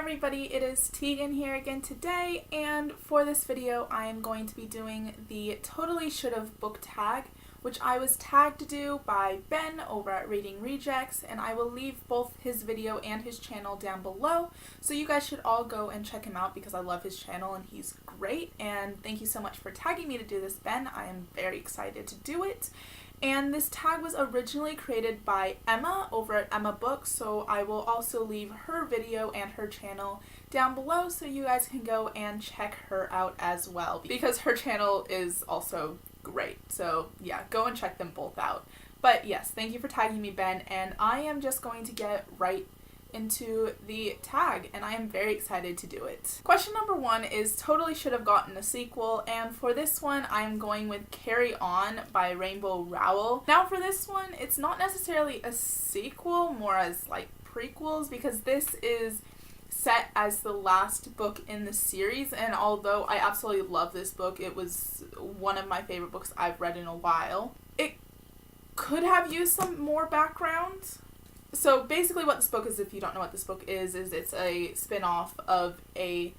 everybody, it is Tegan here again today, and for this video I am going to be doing the Totally Should've book tag, which I was tagged to do by Ben over at ReadingRejects, and I will leave both his video and his channel down below, so you guys should all go and check him out because I love his channel and he's great, and thank you so much for tagging me to do this, Ben. I am very excited to do it. And this tag was originally created by Emma over at EmmaBooks, so I will also leave her video and her channel down below so you guys can go and check her out as well, because her channel is also great. So yeah, go and check them both out. But yes, thank you for tagging me, Ben, and I am just going to get right into the tag, and I am very excited to do it. Question number 1 is Totally Should Have Gotten a Sequel, and for this one I'm going with Carry On by Rainbow Rowell. Now for this one, it's not necessarily a sequel, more as like prequels, because this is set as the last book in the series, and although I absolutely love this book, it was one of my favorite books I've read in a while, it could have used some more background. So basically what this book is, if you don't know what this book is it's a spin-off of a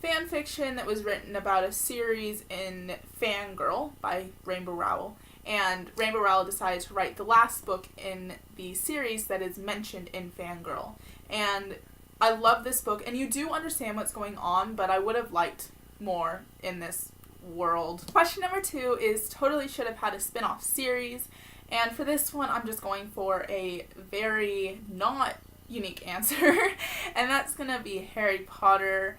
fan fiction that was written about a series in Fangirl by Rainbow Rowell. And Rainbow Rowell decided to write the last book in the series that is mentioned in Fangirl. And I love this book, and you do understand what's going on, but I would have liked more in this world. Question number 2 is Totally Should Have Had a spin-off series. And for this one, I'm just going for a very not unique answer, and that's gonna be Harry Potter.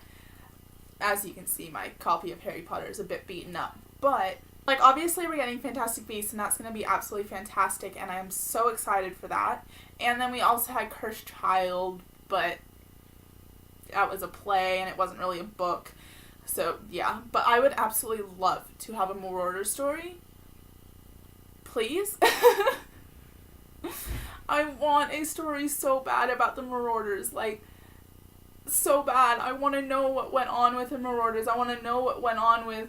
As you can see, my copy of Harry Potter is a bit beaten up, but like obviously we're getting Fantastic Beasts, and that's gonna be absolutely fantastic, and I am so excited for that. And then we also had Cursed Child, but that was a play, and it wasn't really a book, so yeah. But I would absolutely love to have a Marauder story. Please? I want a story so bad about the Marauders, like, so bad. I want to know what went on with the Marauders. I want to know what went on with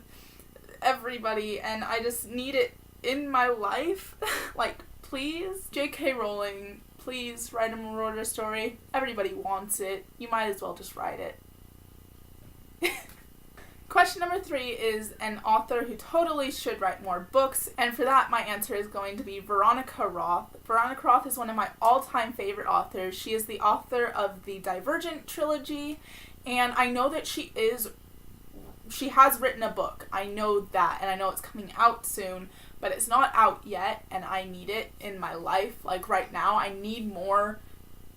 everybody, and I just need it in my life. Like, please? J.K. Rowling, please write a Marauder story. Everybody wants it. You might as well just write it. Question number 3 is an author who totally should write more books, and for that my answer is going to be Veronica Roth. Veronica Roth is one of my all-time favorite authors. She is the author of the Divergent trilogy, and I know that she has written a book. I know that, and I know it's coming out soon, but it's not out yet, and I need it in my life. Like right now, I need more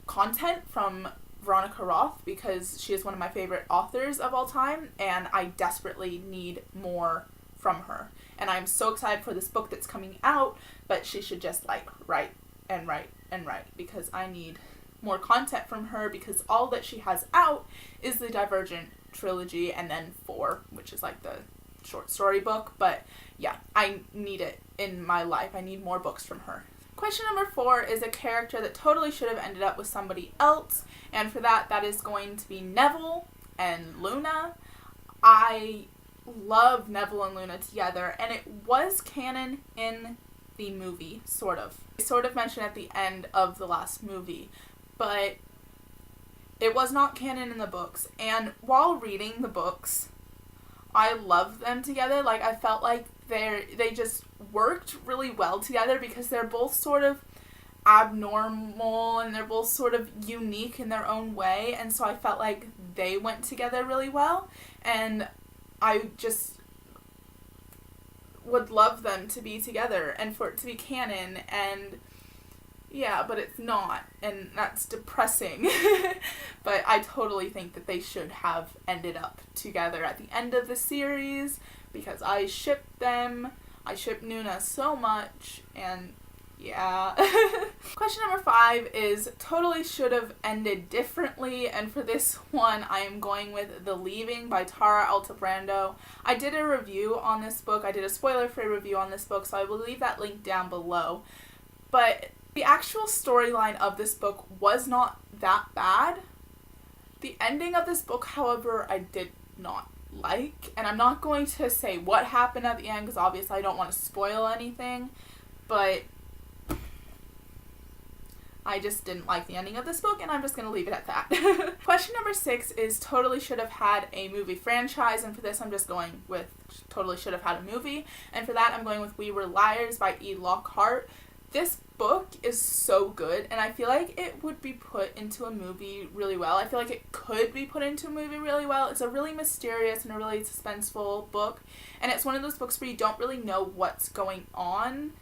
content from Veronica Roth because she is one of my favorite authors of all time, and I desperately need more from her. And I'm so excited for this book that's coming out, but she should just like write and write and write because I need more content from her, because all that she has out is the Divergent trilogy and then 4, which is like the short story book. But yeah, I need it in my life. I need more books from her. Question number 4 is a character that totally should have ended up with somebody else, and for that is going to be Neville and Luna. I love Neville and Luna together, and it was canon in the movie, sort of. They sort of mentioned at the end of the last movie, but it was not canon in the books, and while reading the books, I loved them together. Like, I felt like they just worked really well together because they're both sort of abnormal and they're both sort of unique in their own way, and so I felt like they went together really well, and I just would love them to be together and for it to be canon. And yeah, but it's not, and that's depressing. But I totally think that they should have ended up together at the end of the series because I ship them. I ship Nuna so much, and yeah. Question number 5 is Totally Should Have Ended Differently, and for this one I am going with The Leaving by Tara Altebrando. I did a review on this book. I did a spoiler-free review on this book, so I will leave that link down below. But the actual storyline of this book was not that bad. The ending of this book, however, I did not like, and I'm not going to say what happened at the end because obviously I don't want to spoil anything, but I just didn't like the ending of this book, and I'm just going to leave it at that. Question number 6 is totally should have had a movie franchise, and for this I'm just going with totally should have had a movie, and for that I'm going with We Were Liars by E. Lockhart. This book is so good, and I feel like it would be put into a movie really well. I feel like it could be put into a movie really well. It's a really mysterious and a really suspenseful book, and it's one of those books where you don't really know what's going on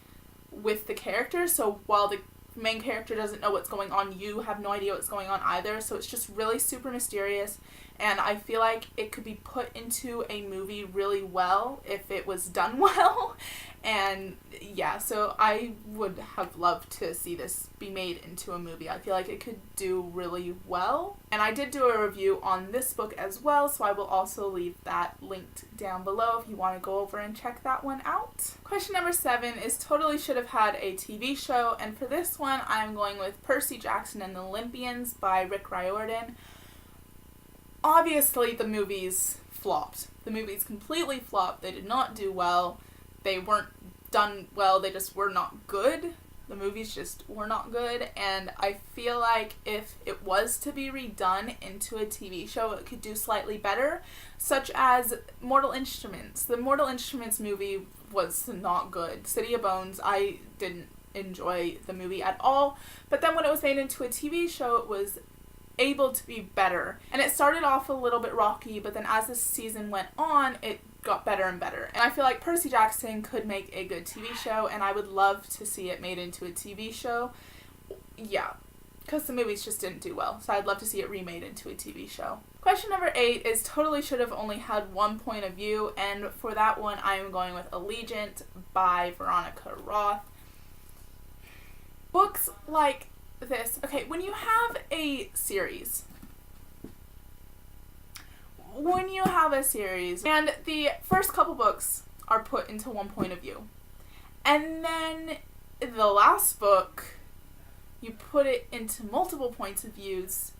with the characters, so while the main character doesn't know what's going on, you have no idea what's going on either, so it's just really super mysterious, and I feel like it could be put into a movie really well if it was done well. And yeah, so I would have loved to see this be made into a movie. I feel like it could do really well, and I did do a review on this book as well, so I will also leave that linked down below if you want to go over and check that one out. Question number 7 is totally should have had a TV show, and for this one I'm going with Percy Jackson and the Olympians by Rick Riordan. Obviously the movies flopped. The movies completely flopped. They did not do well. They weren't done well. They just were not good. The movies just were not good, and I feel like if it was to be redone into a TV show, it could do slightly better, such as Mortal Instruments. The Mortal Instruments movie was not good. City of Bones, I didn't enjoy the movie at all, but then when it was made into a TV show, it was able to be better. And it started off a little bit rocky, but then as the season went on, it got better and better. And I feel like Percy Jackson could make a good TV show, and I would love to see it made into a TV show. Yeah, because the movies just didn't do well, so I'd love to see it remade into a TV show. Question number 8 is totally should have only had one point of view, and for that one I am going with Allegiant by Veronica Roth. Books like this, okay, when you have a series, and the first couple books are put into one point of view, and then the last book you put it into multiple points of views,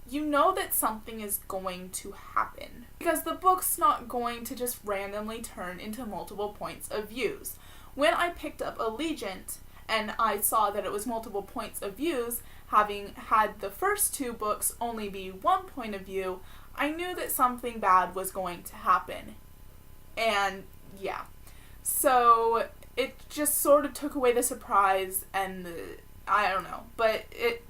you know that something is going to happen, because the book's not going to just randomly turn into multiple points of views. When I picked up Allegiant and I saw that it was multiple points of views, having had the first 2 books only be one point of view, I knew that something bad was going to happen. And yeah, so it just sort of took away the surprise, and I don't know, but it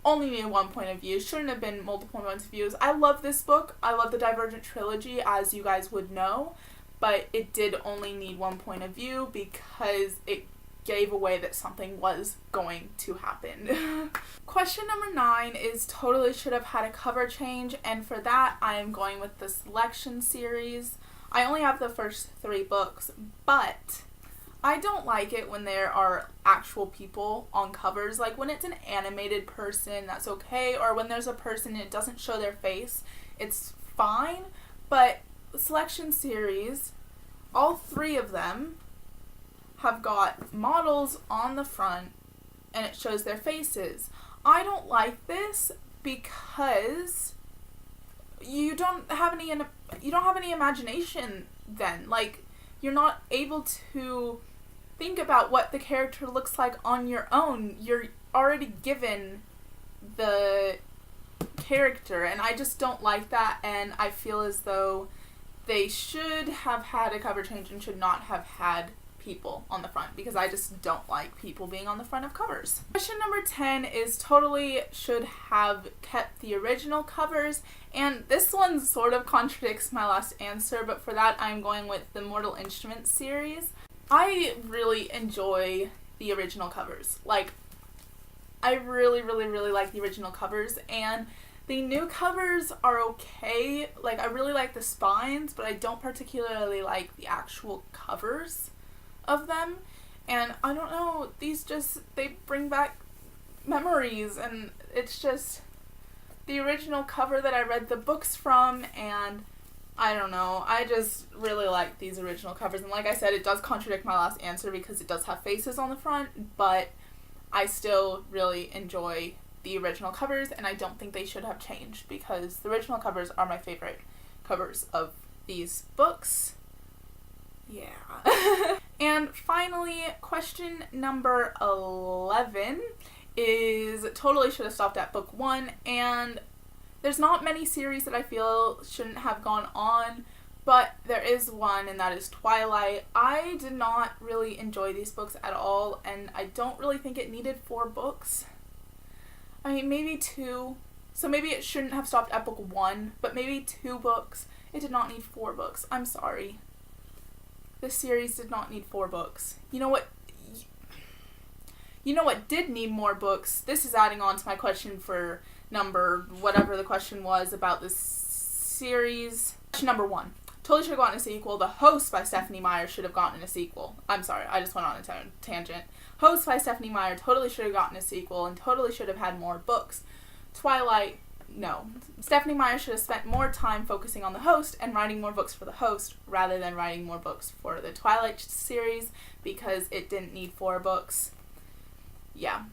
only needed one point of view. Shouldn't have been multiple points of views. I love this book. I love the Divergent trilogy, as you guys would know, but it did only need one point of view because it gave away that something was going to happen. Question number 9 is totally should have had a cover change, and for that I am going with the Selection series. I only have the first 3 books, but I don't like it when there are actual people on covers. Like when it's an animated person, that's okay, or when there's a person and it doesn't show their face, it's fine, but the Selection series, all 3 of them have got models on the front and it shows their faces. I don't like this because you don't have any imagination then. Like, you're not able to think about what the character looks like on your own. You're already given the character, and I just don't like that, and I feel as though they should have had a cover change and should not have had people on the front, because I just don't like people being on the front of covers. Question number 10 is totally should have kept the original covers, and this one sort of contradicts my last answer, but for that I'm going with the Mortal Instruments series. I really enjoy the original covers. Like, I really like the original covers, and the new covers are okay. Like, I really like the spines, but I don't particularly like the actual covers of them, and I don't know, these just, they bring back memories, and it's just the original cover that I read the books from, and I don't know, I just really like these original covers, and like I said, it does contradict my last answer because it does have faces on the front, but I still really enjoy the original covers, and I don't think they should have changed because the original covers are my favorite covers of these books. Yeah. And finally, question number 11 is totally should have stopped at book 1, and there's not many series that I feel shouldn't have gone on, but there is one, and that is Twilight. I did not really enjoy these books at all, and I don't really think it needed 4 books. I mean, maybe 2. So maybe it shouldn't have stopped at book 1, but maybe 2 books. It did not need 4 books. I'm sorry. This series did not need 4 books. You know what? You know what did need more books? This is adding on to my question for number whatever the question was about this series. Question number 1. Totally should have gotten a sequel. The Host by Stephanie Meyer should have gotten a sequel. I'm sorry, I just went on a tangent. Host by Stephanie Meyer totally should have gotten a sequel and totally should have had more books. Twilight, no. Stephanie Meyer should have spent more time focusing on The Host and writing more books for The Host rather than writing more books for the Twilight series because it didn't need 4 books. Yeah.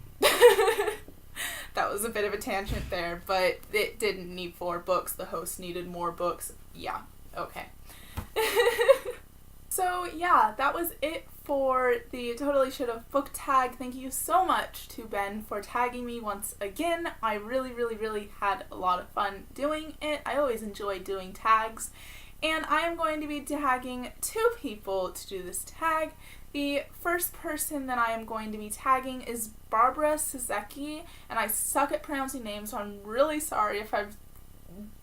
That was a bit of a tangent there, but it didn't need 4 books. The Host needed more books. Yeah, okay. So yeah, that was it for the Totally Should Have book tag. Thank you so much to Ben for tagging me once again. I really had a lot of fun doing it. I always enjoy doing tags. And I am going to be tagging 2 people to do this tag. The first person that I am going to be tagging is Barbara Sazeki, and I suck at pronouncing names, so I'm really sorry if I've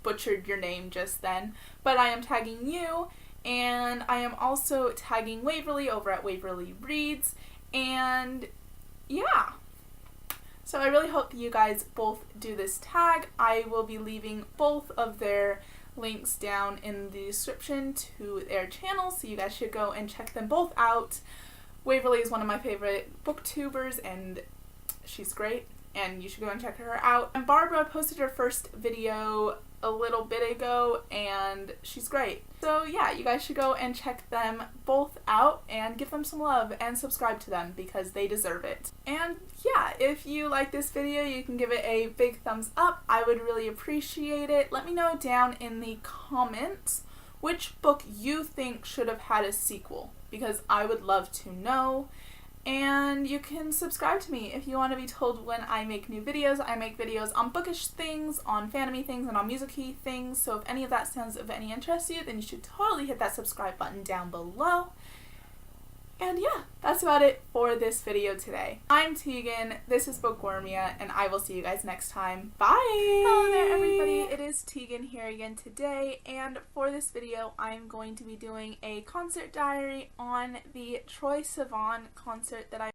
butchered your name just then. But I am tagging you, and I am also tagging Waverly over at Waverly Reads, and yeah. So I really hope you guys both do this tag. I will be leaving both of their links down in the description to their channels, so you guys should go and check them both out. Waverly is one of my favorite booktubers, and she's great, and you should go and check her out. And Barbara posted her first video a little bit ago, and she's great. So yeah, you guys should go and check them both out and give them some love and subscribe to them because they deserve it. And yeah, if you like this video, you can give it a big thumbs up. I would really appreciate it. Let me know down in the comments which book you think should have had a sequel, because I would love to know. And you can subscribe to me if you want to be told when I make new videos. I make videos on bookish things, on fantasy things, and on music-y things, so if any of that sounds of any interest to you, then you should totally hit that subscribe button down below. And yeah, that's about it for this video today. I'm Tegan, this is Bookwormia, and I will see you guys next time. Bye! Hello there everybody, it is Tegan here again today, and for this video I'm going to be doing a concert diary on the Troye Sivan concert that I